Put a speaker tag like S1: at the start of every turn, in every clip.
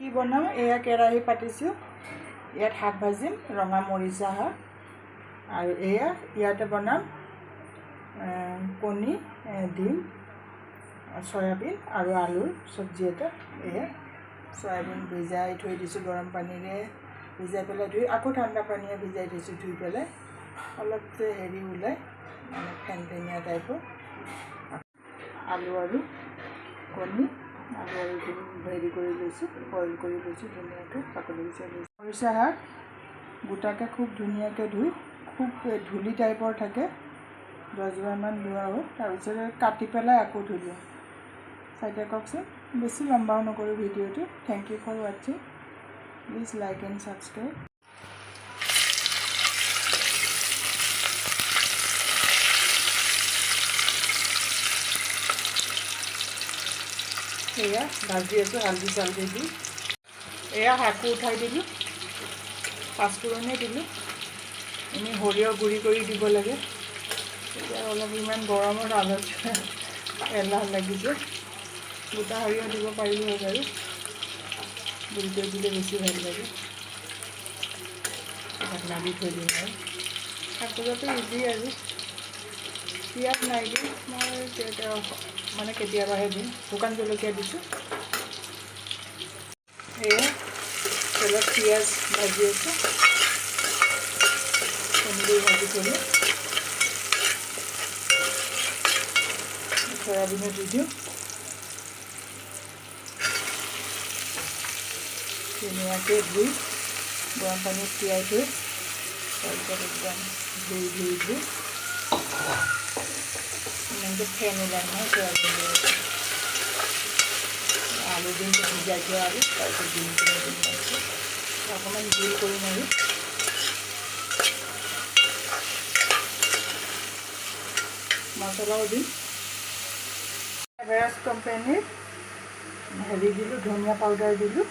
S1: কি বনাম এয়া কেৰাহী পাতিছোঁ ইয়াত শাক ভাজিম ৰঙা মৰিচা শাক আৰু এয়া ইয়াতে বনাম কণী ডিম সয়াবিন আৰু আলুৰ চব্জি এটা এয়া সয়াবিন ভিজাই থৈ দিছোঁ গৰম পানীৰে ভিজাই পেলাই ধুই আকৌ ঠাণ্ডা পানীৰে ভিজাই থৈছোঁ ধুই পেলাই অলপ হেৰি ওলাই মানে ফেনফেনীয়া টাইপৰ আলু আৰু কণী আলু আৰু ডিম হেৰি কৰি লৈছোঁ বইল কৰি লৈছোঁ ধুনীয়াকৈ বাকলি গুচাই লৈছোঁ মৰিচা শাক গোটাকৈ খুব ধুনীয়াকৈ ধুই খুব ধূলি টাইপৰ থাকে 10বাৰমান ধোৱা হ'ল তাৰপিছতে কাটি পেলাই আকৌ ধুলোঁ চাইতে কওকচোন বেছি লম্বাও নকৰোঁ ভিডিঅ'টো থেংক ইউ ফৰ ৱাচিং প্লিজ লাইক এণ্ড ছাবস্ক্ৰাইব এয়া ভাজি আছোঁ হালধি চালধি দি এয়া শাকো উঠাই দিলোঁ পাঁচফোৰণে দিলোঁ এনেই সৰিয়হ গুড়ি কৰি দিব লাগে এতিয়া অলপ ইমান গৰমত আলত এলাহ লাগিছে গোটা সৰিয়হ দিব পাৰিলোঁ হয় বাৰু গুড়ি কৰি দিলে বেছি ভাল লাগে তাত লাগি থৈ দিম আৰু শাক ভজাটো ইজি আৰু পিঁয়াজ নাই দিওঁ মই মানে কেতিয়াবাহে দিম শুকান জলকীয়া দিছোঁ এয়া তেলত পিঁয়াজ ভাজি আছোঁ কণী ভাজি থলোঁ সয়াবিনো দি দিওঁ ধুনীয়াকৈ ধুই গৰম পানীত তিয়াই থৈ তাৰপিছত একদম ধুই ইমানকৈ ফেন ওলাই নহয় সয়াবিন আলু দিম ভিজাই থোৱা আৰু তাৰপিছত ডিমখিনি দিম অকণমান জোল কৰিম আৰু মছলাও দিম এভাৰেষ্ট কোম্পানীৰ হেৰি দিলোঁ ধনিয়া পাউডাৰ দিলোঁ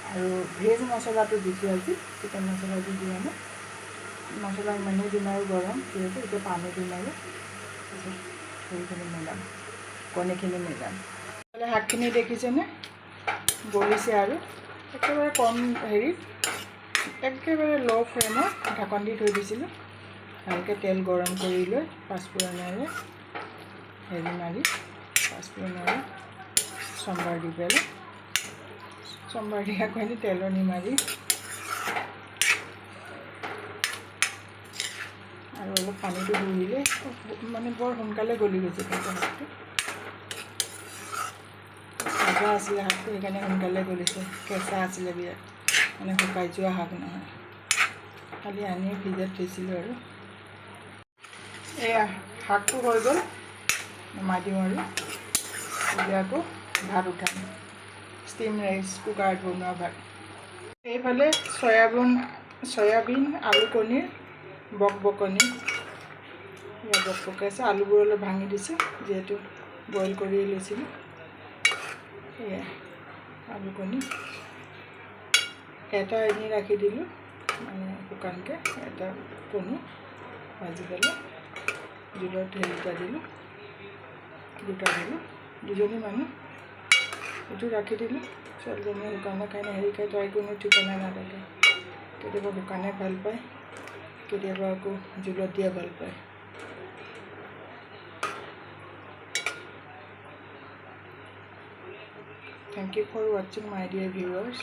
S1: আৰু ভেজ মছলাটো দিছোঁ আজি চিকেন মছলাটো দিয়া নাই মছলা ইমানেই দিম আৰু গৰম যিহেতু এতিয়া পানী দিম আৰু হেৰিখিনি মিলাম কণীখিনি মিলাম শাকখিনি দেখিছেনে গলিছে আৰু একেবাৰে কম হেৰিত একেবাৰে ল' ফ্লেমত ঢাকন দি থৈ দিছিলোঁ ভালকৈ তেল গৰম কৰি লৈ পাঁচফোৰণেৰে হেৰি মাৰি পাঁচফোৰণেৰে চম্বাৰ দি পেলাই চম্বাৰ দি আকৌ এনে তেলনি মাৰি আৰু অলপ পানীটো ধৰিলে মানে বৰ সোনকালে গলি গৈছে শাকটো ভাজা আছিলে শাকটো সেইকাৰণে সোনকালে গলিছে কেঁচা আছিলে বিৰাট মানে শুকাই যোৱা শাক নহয় খালি আনি ফ্ৰিজত থৈছিলোঁ আৰু এয়া শাকটো হৈ গ'ল নমাই দিওঁ আৰু এতিয়া আকৌ ভাত উঠাম ষ্টিম ৰাইচ কুকাৰত বনোৱা ভাত এইফালে চয়াবিন আলু কণীৰ বকবকনি এয়া বকবকাইছে আলুবোৰ অলপ ভাঙি দিছোঁ যিহেতু বইল কৰি লৈছিলোঁ এয়া আলু কণী এটা এনেই ৰাখি দিলোঁ মানে শুকানকৈ এটা কণী ভাজি পেলাই জোলত হেৰিটা দিলোঁ দুটা দিলোঁ দুজনী মানুহ এইটো ৰাখি দিলোঁ ছোৱালীজনীয়ে শুকানে কাৰণে হেৰি খাই তাই কোনো ঠিকনা নাথাকে কেতিয়াবা শুকানে ভাল পায় কেতিয়াবা আকৌ জোলত দিয়া ভাল পায় Thank you for watching my dear viewers.